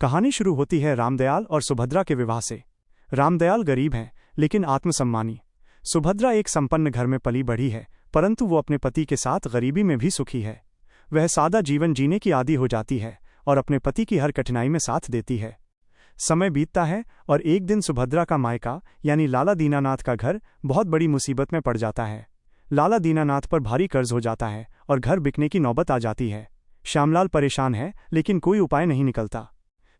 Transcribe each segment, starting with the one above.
कहानी शुरू होती है रामदयाल और सुभद्रा के विवाह से। रामदयाल गरीब हैं, लेकिन आत्मसम्मानी। सुभद्रा एक संपन्न घर में पली बढ़ी है, परंतु वो अपने पति के साथ गरीबी में भी सुखी है। वह सादा जीवन जीने की आदी हो जाती है और अपने पति की हर कठिनाई में साथ देती है। समय बीतता है और एक दिन सुभद्रा का मायका यानी लाला दीनानाथ का घर बहुत बड़ी मुसीबत में पड़ जाता है। लाला दीनानाथ पर भारी कर्ज हो जाता है और घर बिकने की नौबत आ जाती है। श्यामलाल परेशान है, लेकिन कोई उपाय नहीं निकलता।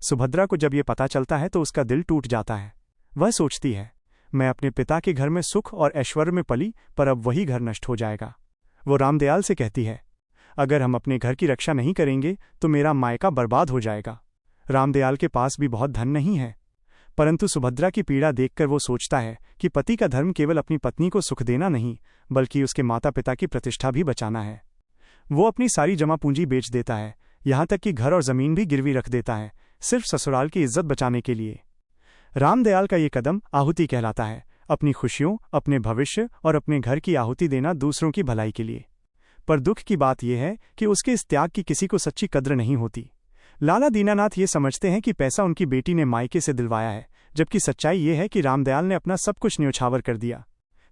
सुभद्रा को जब ये पता चलता है तो उसका दिल टूट जाता है। वह सोचती है, मैं अपने पिता के घर में सुख और ऐश्वर्य में पली, पर अब वही घर नष्ट हो जाएगा। वो रामदयाल से कहती है, अगर हम अपने घर की रक्षा नहीं करेंगे तो मेरा मायका बर्बाद हो जाएगा। रामदयाल के पास भी बहुत धन नहीं है, परंतु सुभद्रा की पीड़ा देखकर वो सोचता है कि पति का धर्म केवल अपनी पत्नी को सुख देना नहीं, बल्कि उसके माता पिता की प्रतिष्ठा भी बचाना है। वो अपनी सारी जमा पूंजी बेच देता है, यहाँ तक कि घर और जमीन भी गिरवी रख देता है, सिर्फ ससुराल की इज्जत बचाने के लिए। रामदयाल का ये कदम आहुति कहलाता है, अपनी खुशियों, अपने भविष्य और अपने घर की आहुति देना दूसरों की भलाई के लिए। पर दुख की बात यह है कि उसके इस त्याग की किसी को सच्ची कद्र नहीं होती। लाला दीनानाथ ये समझते हैं कि पैसा उनकी बेटी ने मायके से दिलवाया है, जबकि सच्चाई ये है कि रामदयाल ने अपना सब कुछ न्योछावर कर दिया।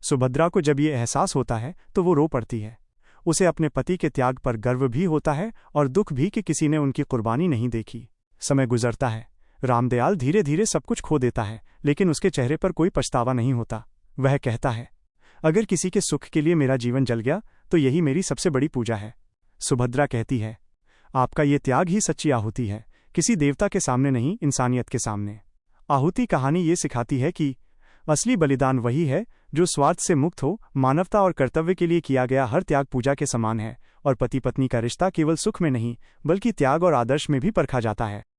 सुभद्रा को जब ये एहसास होता है तो वो रो पड़ती है। उसे अपने पति के त्याग पर गर्व भी होता है और दुख भी कि किसी ने उनकी कुर्बानी नहीं देखी। समय गुजरता है, रामदयाल धीरे धीरे सब कुछ खो देता है, लेकिन उसके चेहरे पर कोई पछतावा नहीं होता। वह कहता है, अगर किसी के सुख के लिए मेरा जीवन जल गया तो यही मेरी सबसे बड़ी पूजा है। सुभद्रा कहती है, आपका ये त्याग ही सच्ची आहुति है, किसी देवता के सामने नहीं, इंसानियत के सामने। आहुति कहानी ये सिखाती है कि असली बलिदान वही है जो स्वार्थ से मुक्त हो। मानवता और कर्तव्य के लिए किया गया हर त्याग पूजा के समान है, और पति पत्नी का रिश्ता केवल सुख में नहीं, बल्कि त्याग और आदर्श में भी परखा जाता है।